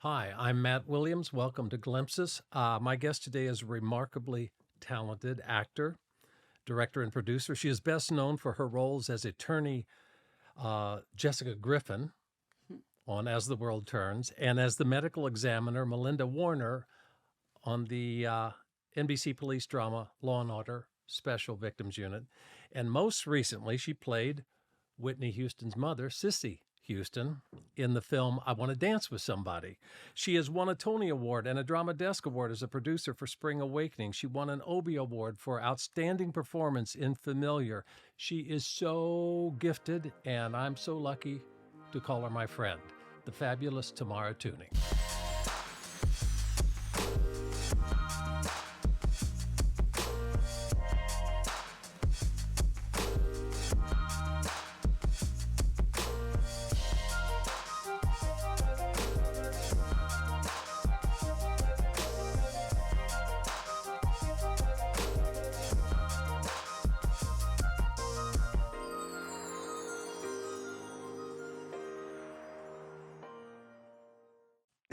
Hi, I'm Matt Williams. Welcome to Glimpses. My guest today is a remarkably talented actor, director, and producer. She is best known for her roles as attorney Jessica Griffin on As the World Turns and as the medical examiner Melinda Warner on the NBC police drama Law and Order Special Victims Unit. And most recently, she played Whitney Houston's mother, Sissy Houston, in the film I Want to Dance with Somebody. She has won a Tony Award and a Drama Desk Award as a producer for Spring Awakening. She won an Obie Award for Outstanding Performance in Familiar. She is so gifted, and I'm so lucky to call her my friend, the fabulous Tamara Tunie.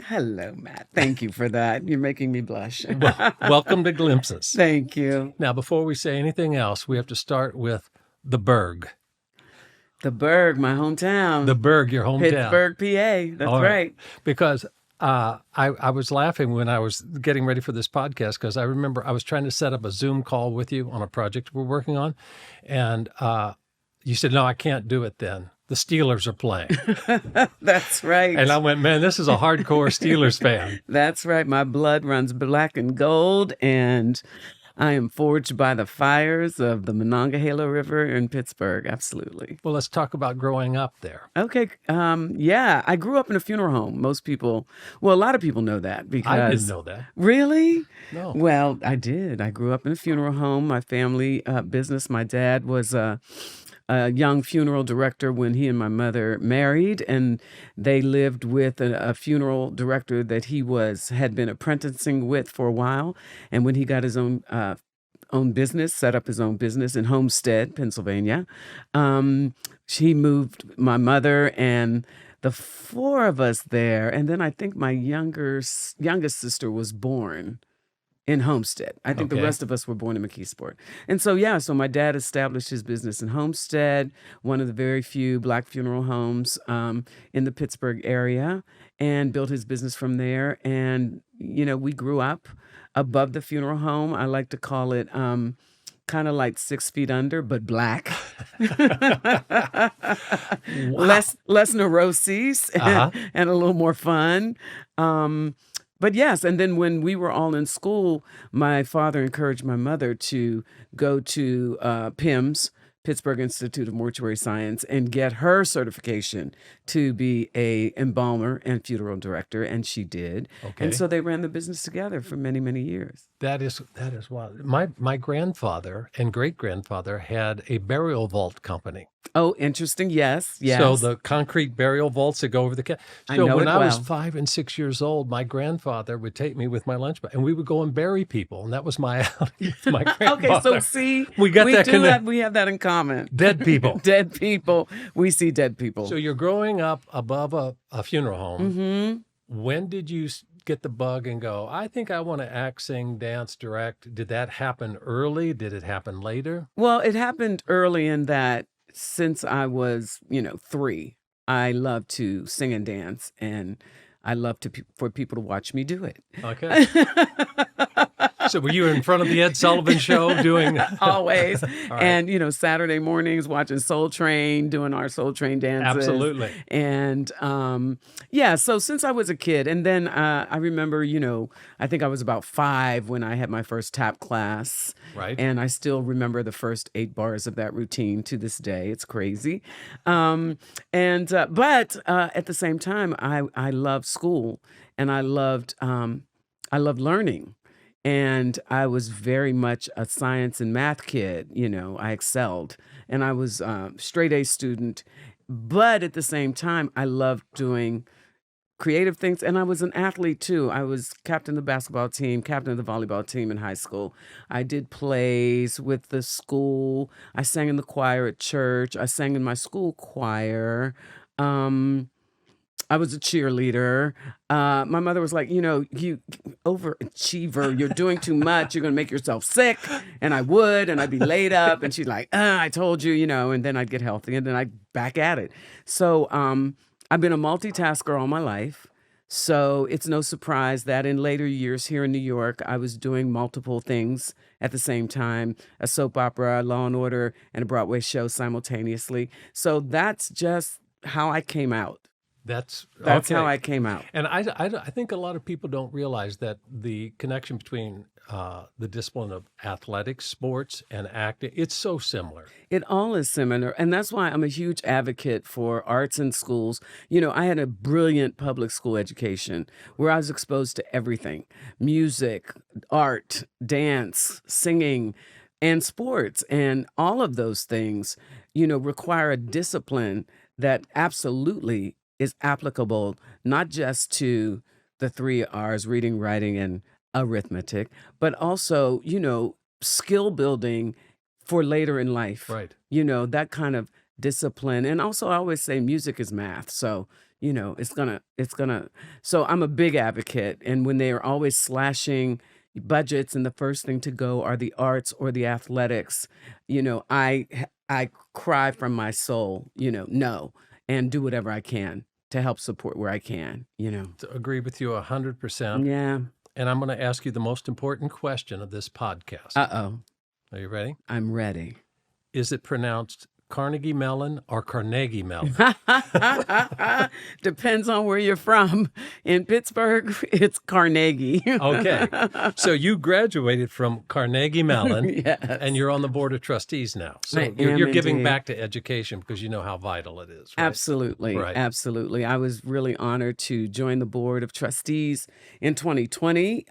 Hello, Matt. Thank you for that. You're making me blush. Welcome to Glimpses. Thank you. Now, before we say anything else, we have to start with the Berg. The Berg, my hometown. The Berg, your hometown. Pittsburgh, PA. That's All right. Because I was laughing when I was getting ready for this podcast because I remember I was trying to set up a Zoom call with you on a project we're working on. And you said, no, I can't do it then. The Steelers are playing. That's right. And I went, man, this is a hardcore Steelers fan. That's right. My blood runs black and gold, and I am forged by the fires of the Monongahela River in Pittsburgh. Absolutely. Well, let's talk about growing up there. Okay. Yeah, I grew up in a funeral home. Most people, well, a lot of people know that because I didn't know that. Really? No. Well, I did. I grew up in a funeral home. My family business. My dad was a young funeral director when he and my mother married, and they lived with a funeral director that he had been apprenticing with for a while. And when he got his own business, set up his own business in Homestead, Pennsylvania, he moved my mother and the four of us there, and then I think my youngest sister was born in Homestead. I think the Okay. rest of us were born in McKeesport. And so, yeah, so my dad established his business in Homestead, one of the very few Black funeral homes in the Pittsburgh area, and built his business from there. And, we grew up above the funeral home. I like to call it kind of like 6 feet under, but black. Wow. Less neuroses Uh-huh. and a little more fun. But yes, and then when we were all in school, my father encouraged my mother to go to PIMS, Pittsburgh Institute of Mortuary Science, and get her certification to be a embalmer and funeral director, and she did. Okay. And so they ran the business together for many, many years. That is wild. My grandfather and great grandfather had a burial vault company. Oh, interesting. Yes, yes. So the concrete burial vaults that go over the I So know when it I was well. 5 and 6 years old, my grandfather would take me with my lunch bag, and we would go and bury people, and that was my outing with my grandfather. Okay, so see, We got that connect- we have that in common. Dead people. Dead people. We see dead people. So you're growing up above a funeral home. hmm When did you get the bug and go, I think I want to act, sing, dance, direct? Did that happen early? Did it happen later? Well, it happened early in that since I was, 3, I love to sing and dance, and I love for people to watch me do it. Okay. So were you in front of the Ed Sullivan Show doing? Always. right. And, Saturday mornings watching Soul Train, doing our Soul Train dances. Absolutely. And yeah, so since I was a kid, and then I remember, I think I was about 5 when I had my first tap class. Right. And I still remember the first 8 bars of that routine to this day. It's crazy. But at the same time, I loved school, and I loved learning. And I was very much a science and math kid. I excelled, and I was a straight A student. But at the same time, I loved doing creative things. And I was an athlete too. I was captain of the basketball team, captain of the volleyball team in high school. I did plays with the school. I sang in the choir at church. I sang in my school choir. I was a cheerleader. My mother was like, you overachiever, you're doing too much. You're going to make yourself sick. And I would, and I'd be laid up. And she's like, I told you, and then I'd get healthy and then I'd back at it. So I've been a multitasker all my life. So it's no surprise that in later years here in New York, I was doing multiple things at the same time, a soap opera, Law and Order, and a Broadway show simultaneously. So that's just how I came out. That's That's okay. how I came out. And I think a lot of people don't realize that the connection between the discipline of athletics, sports, and acting, it's so similar. It all is similar. And that's why I'm a huge advocate for arts in schools. I had a brilliant public school education where I was exposed to everything: music, art, dance, singing, and sports. And all of those things, require a discipline that absolutely is applicable not just to the 3 R's, reading, writing, and arithmetic, but also, skill building for later in life. Right. That kind of discipline. And also I always say music is math. So, so I'm a big advocate. And when they are always slashing budgets and the first thing to go are the arts or the athletics, I cry from my soul, no, and do whatever I can to help support where I can. To agree with you 100%. Yeah. And I'm going to ask you the most important question of this podcast. Uh-oh. Are you ready? I'm ready. Is it pronounced Carnegie Mellon or Carnegie Mellon? Depends on where you're from. In Pittsburgh, it's Carnegie. Okay. So you graduated from Carnegie Mellon, Yes. and you're on the board of trustees now. So I you're am giving indeed. back to education because you know how vital it is, right? Absolutely. Right. Absolutely. I was really honored to join the board of trustees in 2020.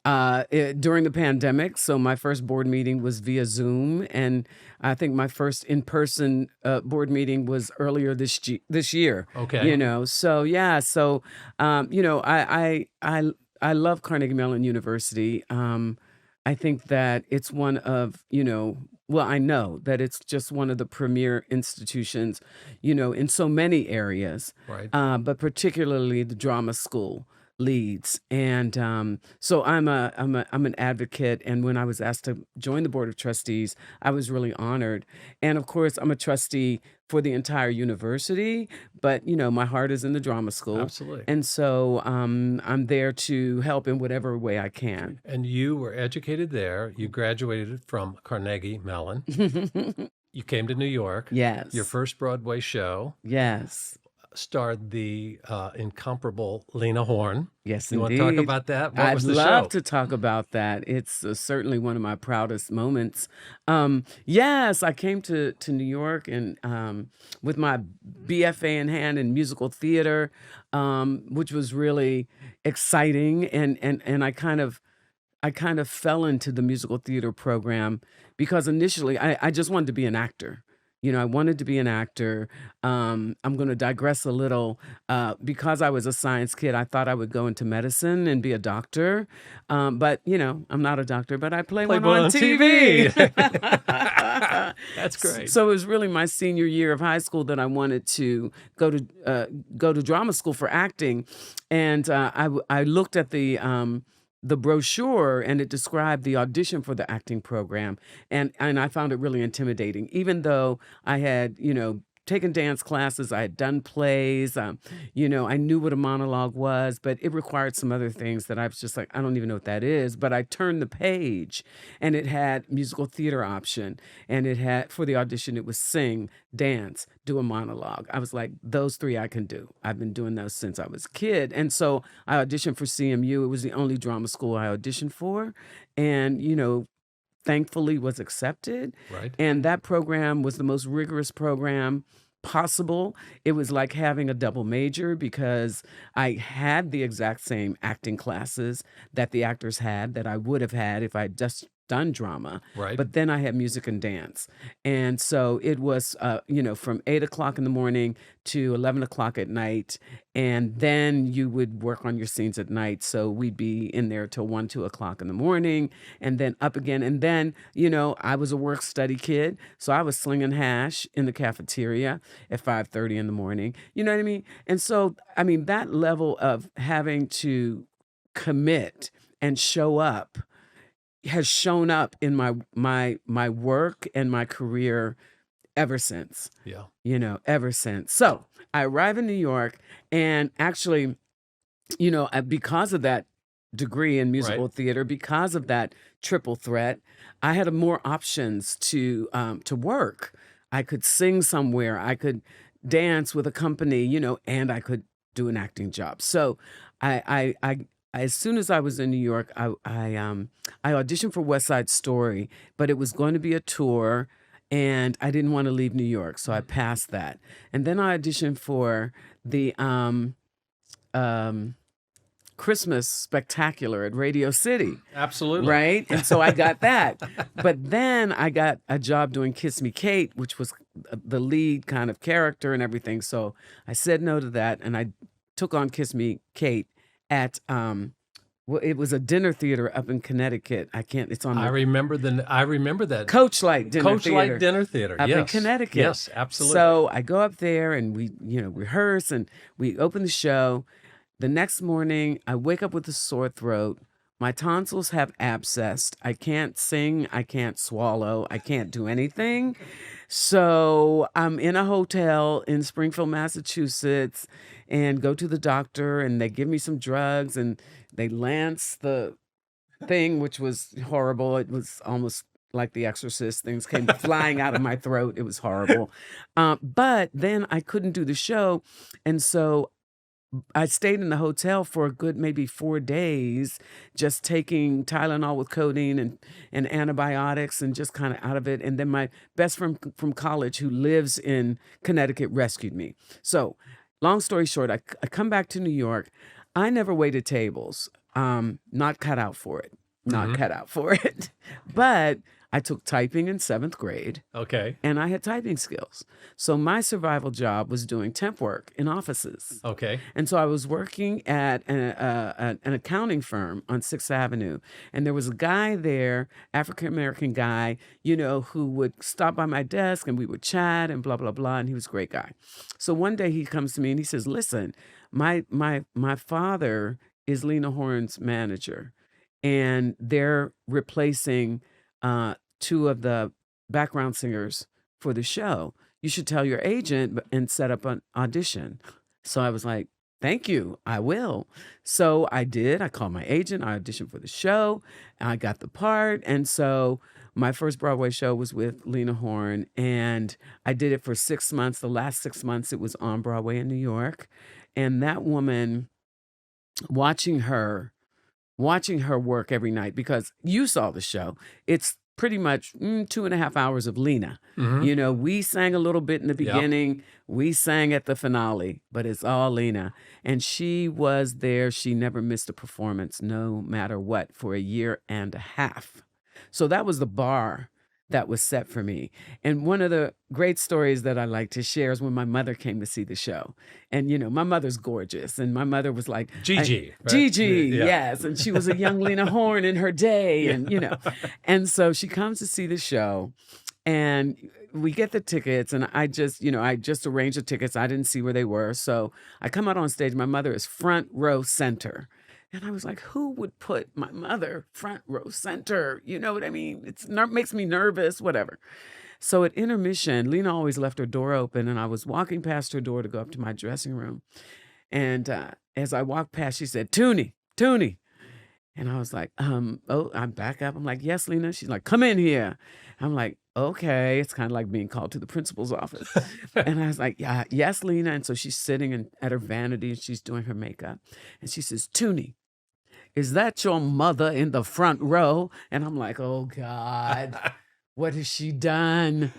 During the pandemic. So my first board meeting was via Zoom, and I think my first in-person board meeting was earlier this year. Okay. So yeah. So I love Carnegie Mellon University. I think that it's one of well, I know that it's just one of the premier institutions, in so many areas, Right. but particularly the drama school leads. And so I'm an advocate. And when I was asked to join the board of trustees, I was really honored. And of course, I'm a trustee for the entire university, but my heart is in the drama school. Absolutely. And so I'm there to help in whatever way I can. And you were educated there. You graduated from Carnegie Mellon. You came to New York. Yes. Your first Broadway show Yes. starred the incomparable Lena Horne. Yes, You want to talk indeed. about that? What I'd was the love show? to talk about that. It's certainly one of my proudest moments. Yes, I came to New York and with my BFA in hand in musical theater, which was really exciting. And I kind of fell into the musical theater program because initially I just wanted to be an actor. I wanted to be an actor. I'm going to digress a little. Because I was a science kid, I thought I would go into medicine and be a doctor. But, I'm not a doctor, but I play Played one on TV. That's great. So it was really my senior year of high school that I wanted to go to drama school for acting. And I looked at the brochure and it described the audition for the acting program. And I found it really intimidating, even though I had, taken dance classes, I had done plays, I knew what a monologue was, but it required some other things that I was just like, I don't even know what that is. But I turned the page and it had musical theater option. And it had, for the audition, it was sing, dance, do a monologue. I was like, those 3 I can do. I've been doing those since I was a kid. And so I auditioned for CMU. It was the only drama school I auditioned for. And, thankfully was accepted. Right. And that program was the most rigorous program possible. It was like having a double major because I had the exact same acting classes that the actors had that I would have had if I just done drama, Right. but then I had music and dance. And so it was, from 8 o'clock in the morning to 11 o'clock at night. And then you would work on your scenes at night. So we'd be in there till 1, 2 o'clock in the morning and then up again. And then, I was a work study kid. So I was slinging hash in the cafeteria at 5:30 in the morning. You know what I mean? And so, that level of having to commit and show up has shown up in my work and my career ever since. Yeah. Ever since. So I arrive in New York, and actually, because of that degree in musical theater, because of that triple threat, I had more options to work. I could sing somewhere, I could dance with a company, and I could do an acting job. So I as soon as I was in New York, I auditioned for West Side Story, but it was going to be a tour, and I didn't want to leave New York, so I passed that. And then I auditioned for the Christmas Spectacular at Radio City. Absolutely. Right? And so I got that. But then I got a job doing Kiss Me Kate, which was the lead kind of character and everything. So I said no to that, and I took on Kiss Me Kate at it was a dinner theater up in Connecticut. It's on I remember that. Coachlight Dinner Theater. Up Yes. in Connecticut. Yes, absolutely. So I go up there and we, rehearse and we open the show. The next morning, I wake up with a sore throat. My tonsils have abscessed. I can't sing. I can't swallow. I can't do anything. So I'm in a hotel in Springfield, Massachusetts, and go to the doctor, and they give me some drugs, and they lance the thing, which was horrible. It was almost like The Exorcist. Things came flying out of my throat. It was horrible. But then I couldn't do the show, and so I stayed in the hotel for a good maybe 4 days, just taking Tylenol with codeine and antibiotics and just kind of out of it. And then my best friend from college who lives in Connecticut rescued me. So long story short, I come back to New York. I never waited tables. Not cut out for it. Not cut out for it. But I took typing in 7th grade. Okay. And I had typing skills. So my survival job was doing temp work in offices. Okay. And so I was working at an accounting firm on 6th Avenue. And there was a guy there, African-American guy, who would stop by my desk and we would chat and blah, blah, blah. And he was a great guy. So one day he comes to me and he says, listen, my father is Lena Horne's manager. And they're replacing 2 of the background singers for the show. You should tell your agent and set up an audition. So I was like, thank you, I will. So I did. I called my agent. I auditioned for the show. I got the part. And so my first Broadway show was with Lena Horne. And I did it for 6 months. The last 6 months, it was on Broadway in New York. And that woman, watching her work every night, because you saw the show, it's pretty much 2.5 hours of Lena. We sang a little bit in the beginning. We sang at the finale, but it's all Lena. And she was there. She never missed a performance, no matter what, for 1.5 years. So that was the bar that was set for me. And one of the great stories that I like to share is when my mother came to see the show. And, my mother's gorgeous. And my mother was like, Gigi. Right? Gigi, Yeah. yes. And she was a young Lena Horne in her day. And, and so she comes to see the show. And we get the tickets. And I just arranged the tickets. I didn't see where they were. So I come out on stage. My mother is front row center. And I was like, who would put my mother front row center? You know what I mean? It makes me nervous, whatever. So at intermission, Lena always left her door open, and I was walking past her door to go up to my dressing room. And as I walked past, she said, Tunie. And I was like, I'm back up. I'm like, yes, Lena. She's like, come in here. I'm like, okay. It's kind of like being called to the principal's office. And I was like, yeah, yes, Lena. And so she's sitting at her vanity, and she's doing her makeup. And she says, Tunie, is that your mother in the front row? And I'm like, oh, God, what has she done?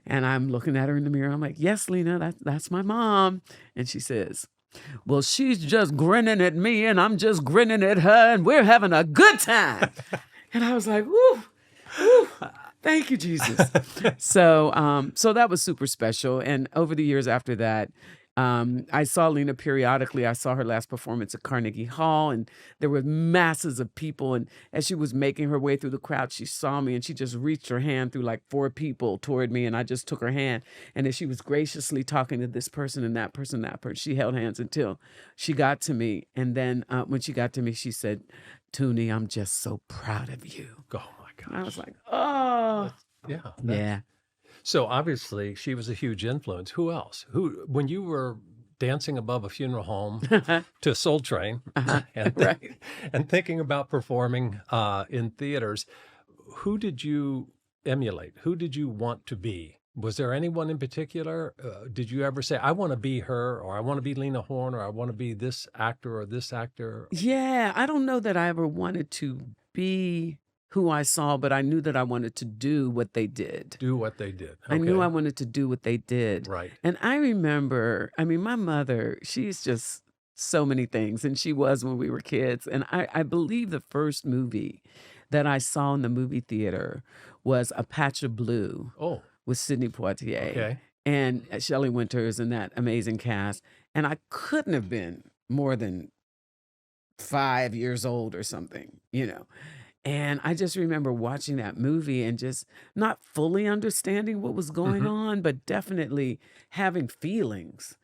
And I'm looking at her in the mirror. I'm like, yes, Lena, that's my mom. And she says, well, she's just grinning at me, and I'm just grinning at her, and we're having a good time. And I was like, whoo. Thank you, Jesus. So that was super special. And over the years after that, I saw Lena periodically. I saw her last performance at Carnegie Hall, and there were masses of people. And as she was making her way through the crowd, she saw me, and she just reached her hand through like 4 people toward me, and I just took her hand. And as she was graciously talking to this person and that person, she held hands until she got to me. And then when she got to me, she said, "Tunie, I'm just so proud of you." Oh my gosh. And I was like, oh, yeah. So obviously she was a huge influence. Who else? When you were dancing above a funeral home to Soul Train and Right. and thinking about performing in theaters, who did you emulate? Who did you want to be? Was there anyone in particular? Did you ever say, I want to be her, or I want to be Lena Horne, or I want to be this actor or this actor? Yeah, I don't know that I ever wanted to be who I saw, but I knew that I wanted to do what they did. Do what they did. I knew I Okay. wanted to do what they did. Right. And I remember, I mean, my mother, she's just so many things, and she was when we were kids. And I believe the first movie that I saw in the movie theater was A Patch of Blue Oh, with Sidney Poitier okay. and Shelley Winters and that amazing cast. And I couldn't have been more than 5 years old or something, you know. And I just remember watching that movie and just not fully understanding what was going Mhm. on, but definitely having feelings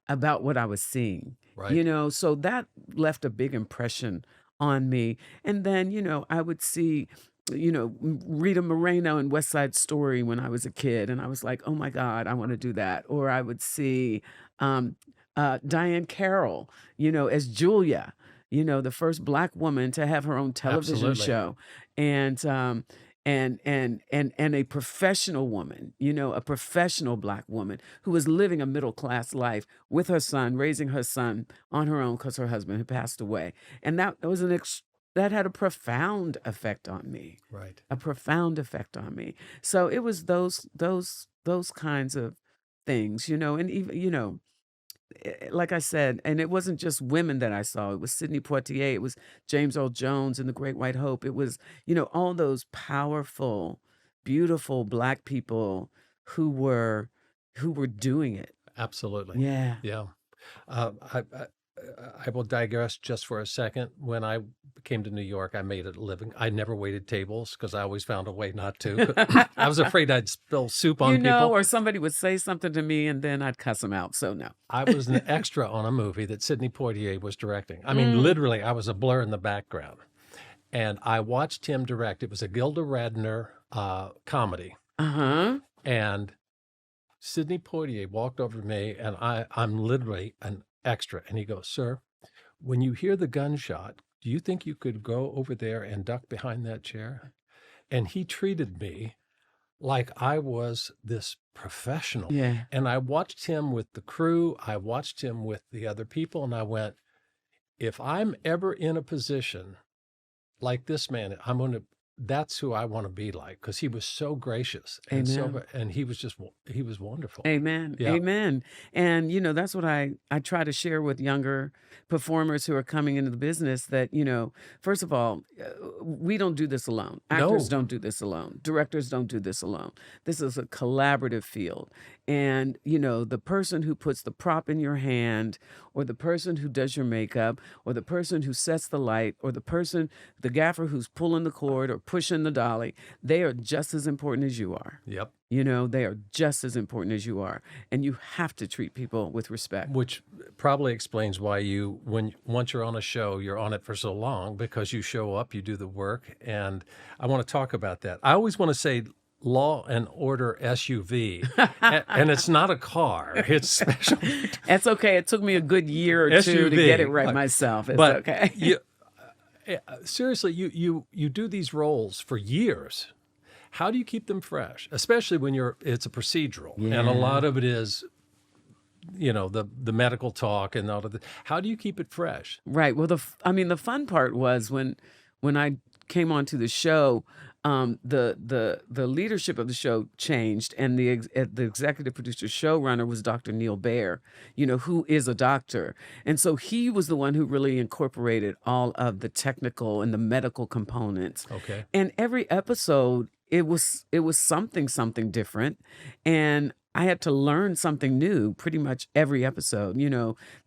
about what I was seeing, Right. you know. So that left a big impression on me. And then, I would see, Rita Moreno in West Side Story when I was a kid, and I was like, oh my God, I want to do that. Or I would see Diane Carroll, as Julia, the first Black woman to have her own television Absolutely. show, and a professional woman, a professional Black woman who was living a middle class life with her son, raising her son on her own because her husband had passed away, and that was that had a profound effect on me, Right. a profound effect on me. So it was those kinds of things, and even. Like I said, and it wasn't just women that I saw. It was Sidney Poitier. It was James Earl Jones in The Great White Hope. It was, all those powerful, beautiful Black people who were doing it. Absolutely. Yeah. Yeah. I will digress just for a second. When I came to New York, I made a living. I never waited tables because I always found a way not to. I was afraid I'd spill soup on people. Or somebody would say something to me and then I'd cuss them out. So no. I was an extra on a movie that Sidney Poitier was directing. I mean, literally, I was a blur in the background. And I watched him direct. It was a Gilda Radner comedy. Uh-huh. And Sidney Poitier walked over to me, and I'm literally an extra. And he goes, "Sir, when you hear the gunshot, do you think you could go over there and duck behind that chair?" And he treated me like I was this professional. Yeah. And I watched him with the crew. I watched him with the other people. And I went, if I'm ever in a position like this man, that's who I want to be like, because he was so gracious and Amen. he was wonderful. Amen. Yeah. Amen. And, that's what I try to share with younger performers who are coming into the business that, first of all, we don't do this alone. Actors No. don't do this alone. Directors don't do this alone. This is a collaborative field. And, the person who puts the prop in your hand, or the person who does your makeup, or the person who sets the light, or the gaffer who's pulling the cord or pushing the dolly, they are just as important as you are. Yep. They are just as important as you are. And you have to treat people with respect. Which probably explains why once you're on a show, you're on it for so long, because you show up, you do the work. And I want to talk about that. I always want to say Law and Order SUV, and it's not a car. It's special. That's okay. It took me a good year or two to get it right myself. It's But okay. seriously, you do these roles for years. How do you keep them fresh, especially when it's a procedural, and a lot of it is, the medical talk and all of that. How do you keep it fresh? Right. Well, the fun part was when I came onto the show, the leadership of the show changed, and the executive producer showrunner was Dr. Neil Baer, who is a doctor, and so he was the one who really incorporated all of the technical and the medical components. Okay. And every episode, it was something different, and I had to learn something new pretty much every episode.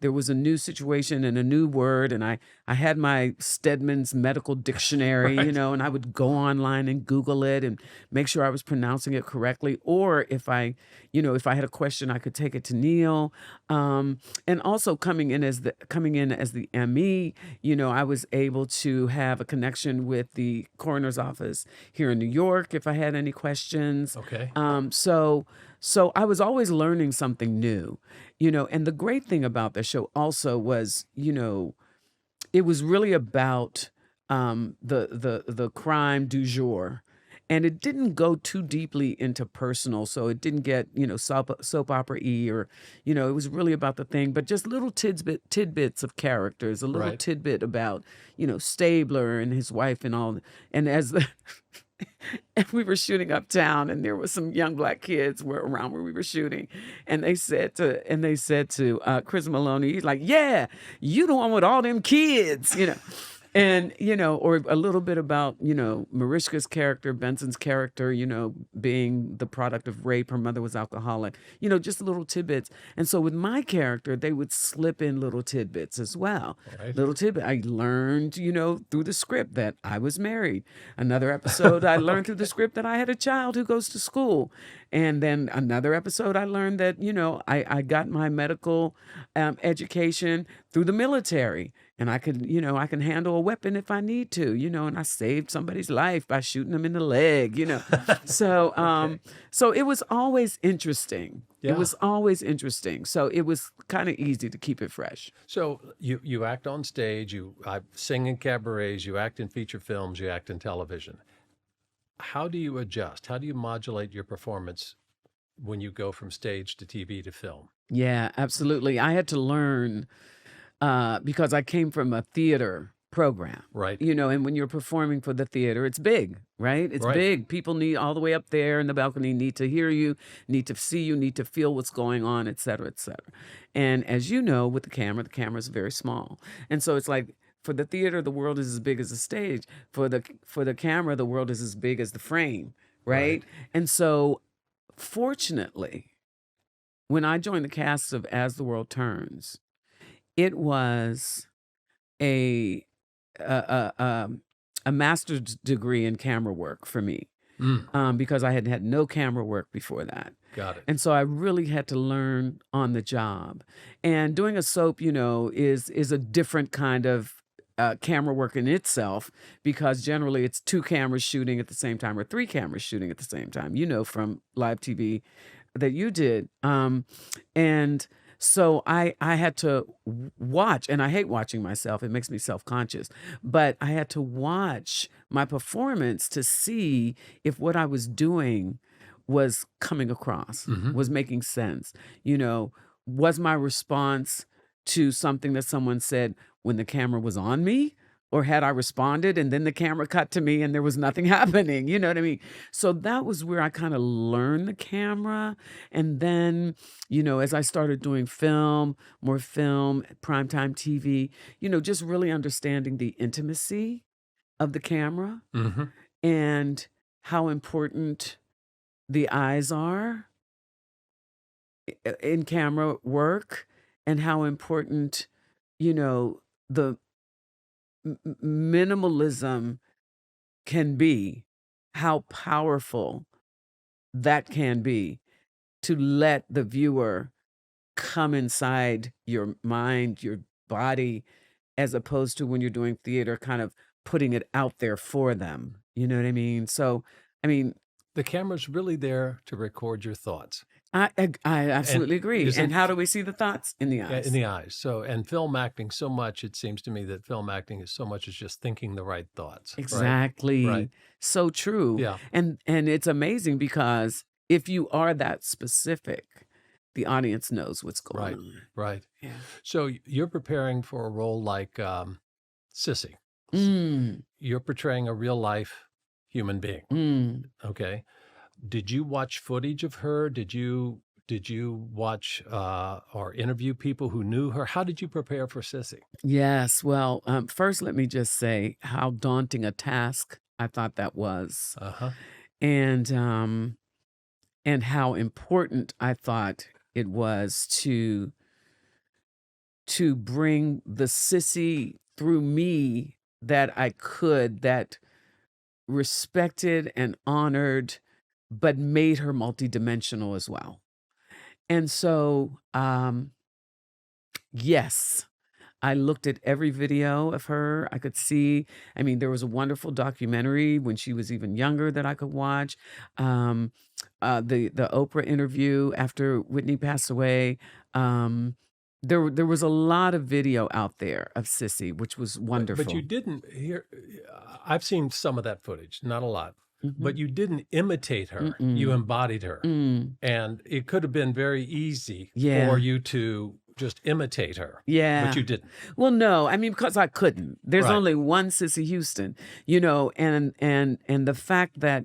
There was a new situation and a new word, and I had my Stedman's medical dictionary, Right. and I would go online and Google it and make sure I was pronouncing it correctly. Or if I had a question, I could take it to Neil. And also coming in as the ME, I was able to have a connection with the coroner's office here in New York if I had any questions. Okay. So I was always learning something new, and the great thing about the show also was, it was really about the crime du jour. And it didn't go too deeply into personal, so it didn't get, soap opera-y, or, it was really about the thing, but just little tidbits of characters, a little Right. tidbit about, Stabler and his wife and all. And and we were shooting uptown, and there was some young black kids were around where we were shooting, and they said to Chris Maloney, he's like, "Yeah, you the one with all them kids," And, or a little bit about, Mariska's character, Benson's character, being the product of rape. Her mother was alcoholic, just little tidbits. And so with my character, they would slip in little tidbits as well. Right. Little tidbit. I learned, through the script that I was married. Another episode, I learned through the script that I had a child who goes to school. And then another episode, I learned that, I got my medical education through the military. And I can handle a weapon if I need to, and I saved somebody's life by shooting them in the leg, So, Okay. so it was always interesting. Yeah. It was always interesting. So it was kind of easy to keep it fresh. So you act on stage, I sing in cabarets, you act in feature films, you act in television. How do you adjust? How do you modulate your performance when you go from stage to TV to film? Yeah, absolutely. I had to learn because I came from a theater program, Right. and when you're performing for the theater, it's big, right? It's Right. big. People need all the way up there in the balcony, need to hear you, need to see you, need to feel what's going on, et cetera, et cetera. And as you know, with the camera is very small. And so it's like, for the theater, the world is as big as the stage. For the camera, the world is as big as the frame, right? And so fortunately, when I joined the cast of As the World Turns, it was a master's degree in camera work for me, because I had no camera work before that. Got it. And so I really had to learn on the job. And doing a soap, is a different kind of camera work in itself, because generally it's 2 cameras shooting at the same time or 3 cameras shooting at the same time, from live TV that you did. And so I had to watch, and I hate watching myself. It makes me self-conscious. But I had to watch my performance to see if what I was doing was coming across, was making sense. Was my response to something that someone said when the camera was on me? Or had I responded and then the camera cut to me and there was nothing happening? You know what I mean? So that was where I kind of learned the camera. And then, as I started doing more film, primetime TV, just really understanding the intimacy of the camera and how important the eyes are in camera work, and how important, the minimalism can be, how powerful that can be, to let the viewer come inside your mind, your body, as opposed to when you're doing theater, kind of putting it out there for them. You know what I mean? So, The camera's really there to record your thoughts. I absolutely agree. isn't- And how do we see the thoughts? In the eyes. In the eyes. So, and film acting so much, it seems to me that film acting is so much as just thinking the right thoughts. right? Exactly. Right. So true. Yeah. And it's amazing, because if you are that specific, the audience knows what's going Right. on. Right. Yeah. So you're preparing for a role like Sissy. Mm, You're portraying a real life human being. mm. Okay. Did you watch footage of her? Did you watch or interview people who knew her? How did you prepare for Sissy? Yes. Well, first, let me just say how daunting a task I thought that was. Uh-huh. and how important I thought it was to bring the Sissy through me that I could, that respected and honored, but made her multidimensional as well. And so, yes, I looked at every video of her. I could see, I mean, there was a wonderful documentary when she was even younger that I could watch. The Oprah interview after Whitney passed away. There was a lot of video out there of Sissy, which was But you wonderful. didn't hear. I've seen some of that footage, not a lot, but Mhm. you didn't imitate her. You Mm-mm. embodied her, Mm. and it could have been very easy Yeah. for you to just imitate her, but Yeah. you didn't. Well, no, I mean, because I couldn't. There's Right. only one Sissy Houston, and the fact that,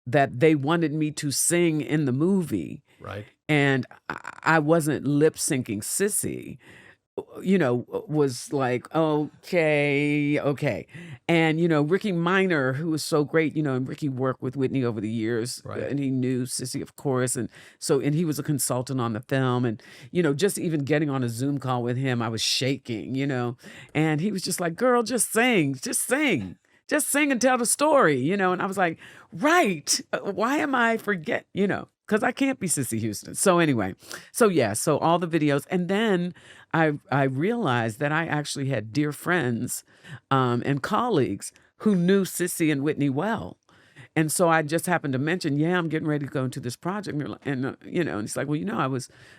that they wanted me to sing in the movie Right. and I wasn't lip syncing Sissy, was like, okay. And, Ricky Minor, who was so great, and Ricky worked with Whitney over the years, Right. and he knew Sissy, of course. And he was a consultant on the film. And, just even getting on a Zoom call with him, I was shaking, and he was just like, girl, just sing, just sing and tell the story, and I was like, right, why am I forget, because I can't be Sissy Houston. So anyway, so all the videos. And then I realized that I actually had dear friends and colleagues who knew Sissy and Whitney well. And so I just happened to mention, I'm getting ready to go into this project. And it's like, well,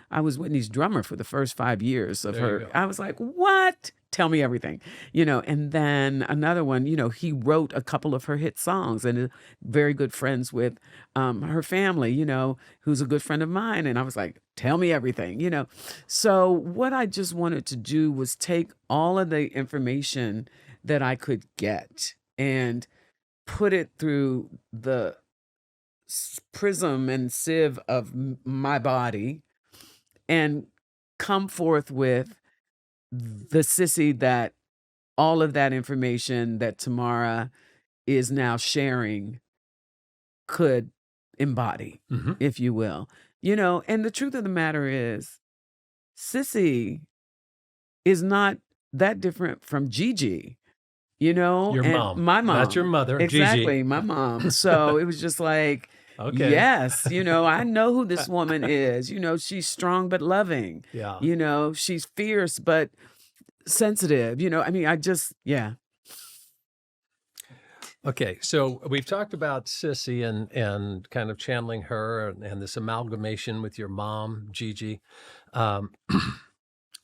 I was Whitney's drummer for the first 5 years of There you her. go. I was like, what? Tell me everything, and then another one, he wrote a couple of her hit songs and very good friends with her family, who's a good friend of mine. And I was like, tell me everything, So what I just wanted to do was take all of the information that I could get and put it through the prism and sieve of my body and come forth with the Sissy that all of that information that Tamara is now sharing could embody, Mhm. if you will. And the truth of the matter is, Sissy is not that different from Gigi, Your and mom. my mom. That's your mother, Gigi. Exactly, my mom. So it was just like, Okay. yes, I know who this woman is. She's strong but loving. Yeah. She's fierce but sensitive. I mean, Okay, so we've talked about Sissy and kind of channeling her and this amalgamation with your mom, Gigi. Um,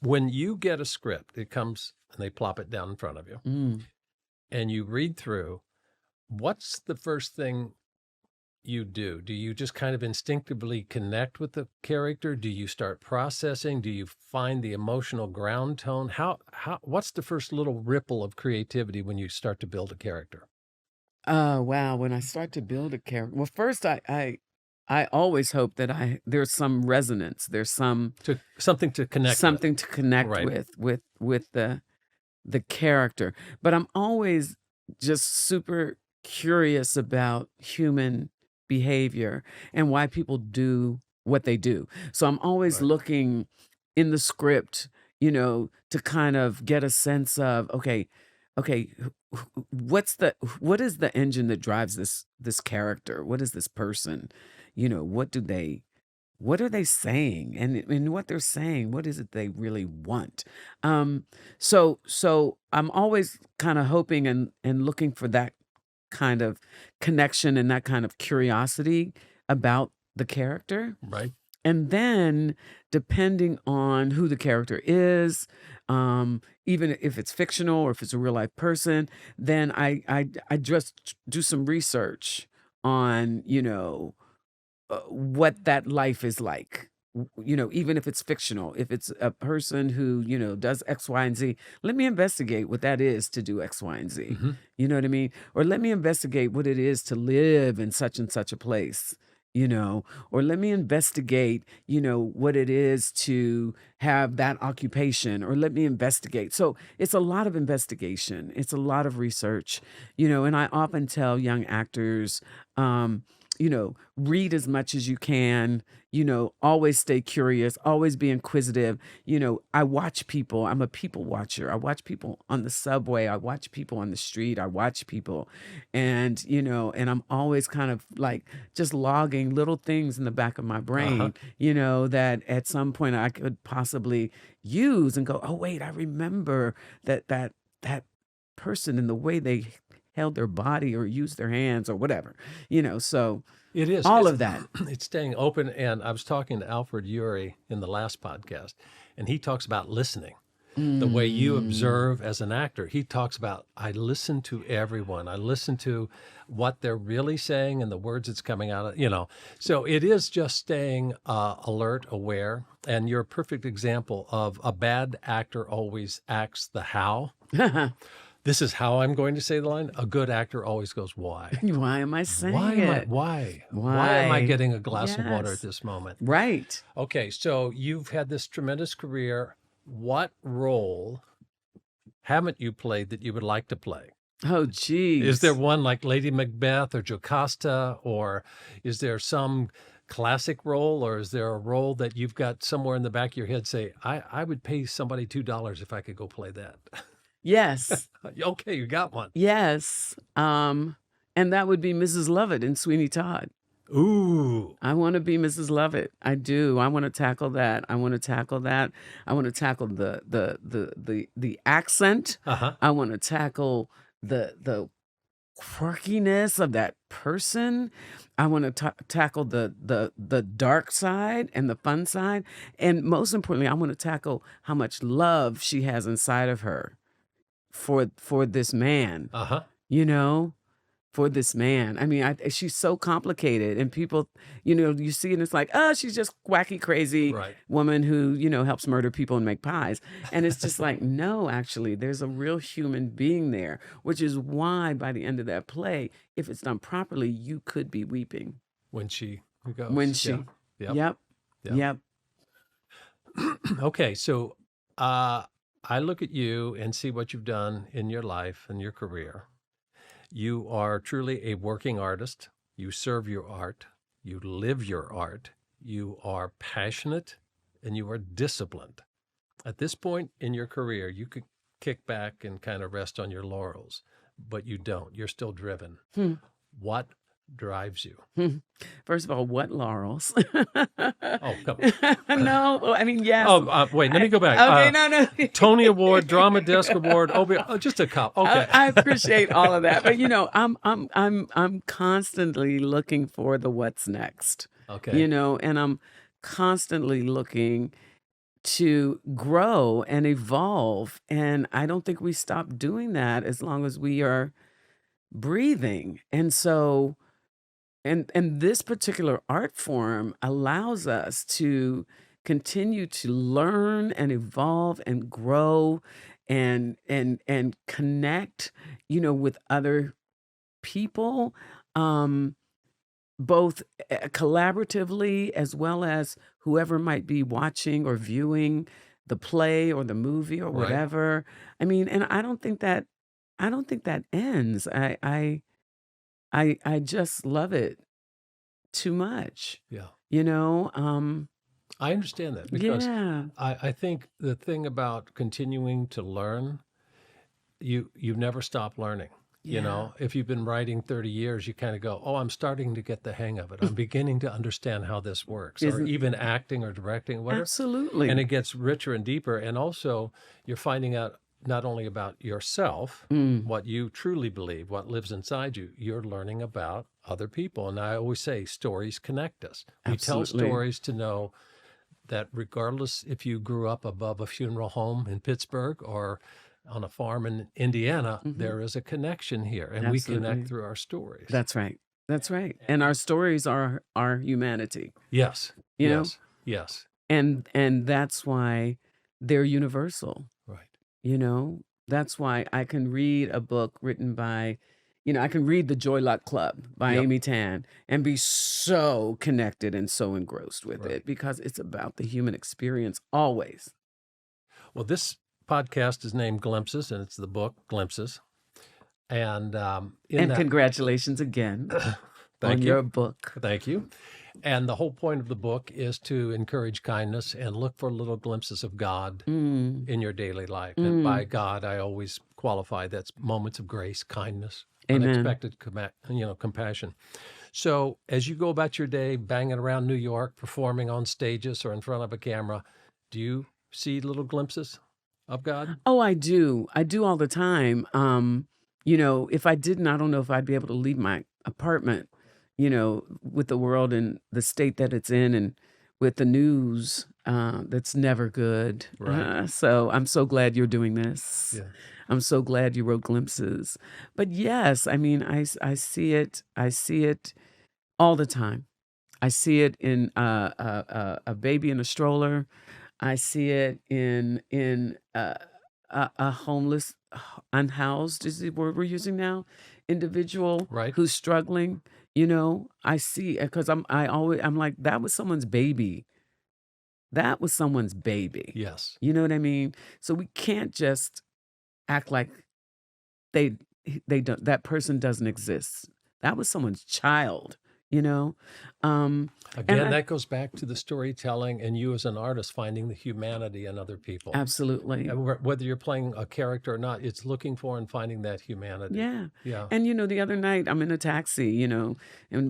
when you get a script, it comes and they plop it down in front of you, and you read through, what's the first thing you do? Do you just kind of instinctively connect with the character? Do you start processing? Do you find the emotional ground tone? What's the first little ripple of creativity when you start to build a character? Oh, wow. When I start to build a character, well, first I always hope that there's some resonance. There's Something to connect with. something to connect Right. with the character. But I'm always just super curious about human behavior and why people do what they do. So I'm always Right. looking in the script, to kind of get a sense of, okay, what is the engine that drives this character? What is this person? What are they saying? And what they're saying, what is it they really want? So I'm always kind of hoping and looking for that kind of connection and that kind of curiosity about the character. Right. And then, depending on who the character is, even if it's fictional or if it's a real life person, then I just do some research on what that life is like. Even if it's fictional, if it's a person who does X, Y, and Z, let me investigate what that is to do X, Y, and Z. Mhm. You know what I mean? Or let me investigate what it is to live in such and such a place. or let me investigate, what it is to have that occupation, or let me investigate. So it's a lot of investigation. It's a lot of research, and I often tell young actors, read as much as you can, always stay curious, always be inquisitive. I watch people. I'm a people watcher. I watch people on the subway. I watch people on the street. I watch people. And, and I'm always kind of like just logging little things in the back of my brain, that at some point I could possibly use and go, oh, wait, I remember that person and the way they held their body or used their hands or whatever, so It is. all It's, of that. it's staying open. And I was talking to Alfred Urey in the last podcast, and he talks about listening, the way you observe as an actor. He talks about, I listen to everyone. I listen to what they're really saying and the words that's coming out of, So it is just staying alert, aware. And you're a perfect example of a bad actor always acts the how. This is how I'm going to say the line. A good actor always goes, why? Why am I saying Why am I, it? why? Why am I getting a glass of water at Yes. this moment? Right. Okay, so you've had this tremendous career. What role haven't you played that you would like to play? Oh, geez. Is there one like Lady Macbeth or Jocasta, or is there some classic role, or is there a role that you've got somewhere in the back of your head say, I would pay somebody $2 if I could go play that? Yes. Okay, you got one. Yes. And that would be Mrs. Lovett in Sweeney Todd. Ooh. I want to be Mrs. Lovett. I do. I want to tackle that. I want to tackle that. I want to tackle the accent. Uh-huh. I want to tackle the quirkiness of that person. I want to tackle the dark side and the fun side, and most importantly, I want to tackle how much love she has inside of her for this man. Uh-huh. For this man. I mean, she's so complicated, and people, you see it, and it's like, oh, she's just wacky, crazy Right. woman who, helps murder people and make pies. And it's just like, no, actually, there's a real human being there, which is why by the end of that play, if it's done properly, you could be weeping. When she goes. When she, Yeah. yep, Yep. yep. Okay, so I look at you and see what you've done in your life and your career. You are truly a working artist. You serve your art. You live your art. You are passionate, and you are disciplined. At this point in your career, you could kick back and kind of rest on your laurels, but you don't. You're still driven. What drives you? First of all, what laurels? Oh, come on. No, I mean, yes. Oh, wait, let me go back. Okay, no. Tony Award, Drama Desk Award, just a couple. Okay. I appreciate all of that, but I'm constantly looking for the what's next. Okay. And I'm constantly looking to grow and evolve, and I don't think we stop doing that as long as we are breathing. And so, and this particular art form allows us to continue to learn and evolve and grow and connect, with other people, both collaboratively as well as whoever might be watching or viewing the play or the movie or Right. whatever. I mean, and I don't think that ends. I just love it too much. Yeah. I I understand that because yeah. I think the thing about continuing to learn, you've never stopped learning. Yeah. If you've been writing 30 years, you kind of go, oh, I'm starting to get the hang of it. I'm beginning to understand how this works, or Isn't even acting or directing, whatever. And absolutely. it gets richer and deeper. And also, you're finding out not only about yourself, Mm, what you truly believe, what lives inside you, you're learning about other people. And I always say stories connect us. We tell absolutely. stories to know that regardless if you grew up above a funeral home in Pittsburgh or on a farm in Indiana, hmm there is a connection here, and we connect Absolutely. through our stories. That's right. That's right. And our stories are our humanity, Yes, you know? yes, yes, And that's why they're universal. right. That's why I can read a book written by, I can read The Joy Luck Club by Yep. Amy Tan and be so connected and so engrossed with Right. it because it's about the human experience always. Well, this podcast is named Glimpses, and it's the book Glimpses. And And congratulations again on your book. Thank you. And the whole point of the book is to encourage kindness and look for little glimpses of God in your daily life. And by God, I always qualify that's moments of grace, kindness, Amen. unexpected compassion. So as you go about your day, banging around New York, performing on stages or in front of a camera, do you see little glimpses of God? Oh, I do. I do all the time. If I didn't, I don't know if I'd be able to leave my apartment, with the world and the state that it's in and with the news that's never good. Right. So I'm so glad you're doing this. Yeah. I'm so glad you wrote Glimpses. But yes, I mean, I see it. I see it all the time. I see it in a baby in a stroller. I see it in a homeless, unhoused is the word we're using now, individual Right. who's struggling. I see because I'm like, that was someone's baby. That was someone's baby. Yes. You know what I mean? So we can't just act like they don't, that person doesn't exist. That was someone's child. Again, I- that goes back to the storytelling and you as an artist finding the humanity in other people. Absolutely. And whether you're playing a character or not, it's looking for and finding that humanity. Yeah. Yeah. And the other night I'm in a taxi, and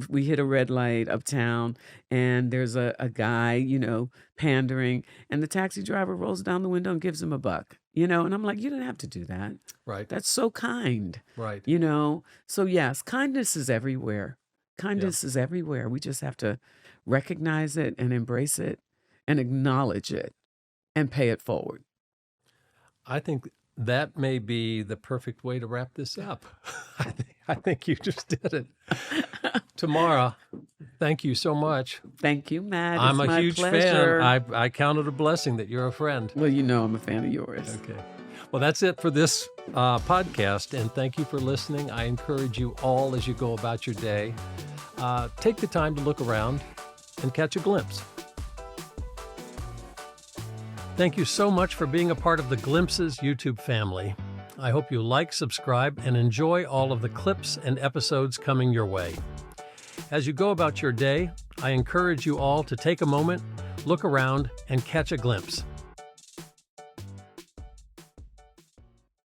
we hit a red light uptown and there's a guy, pandering, and the taxi driver rolls down the window and gives him $1, and I'm like, you didn't have to do that. Right. That's so kind. Right. So yes, kindness is everywhere. Kindness is everywhere. We just have to recognize it and embrace it and acknowledge it and pay it forward. I think that may be the perfect way to wrap this up. I think you just did it. Tamara, thank you so much. Thank you, Matt. I'm It's a my huge pleasure. fan. I count it a blessing that you're a friend. Well, I'm a fan of yours. Okay. Well, that's it for this podcast, and thank you for listening. I encourage you all as you go about your day, take the time to look around and catch a glimpse. Thank you so much for being a part of the Glimpses YouTube family. I hope you like, subscribe, and enjoy all of the clips and episodes coming your way. As you go about your day, I encourage you all to take a moment, look around, and catch a glimpse.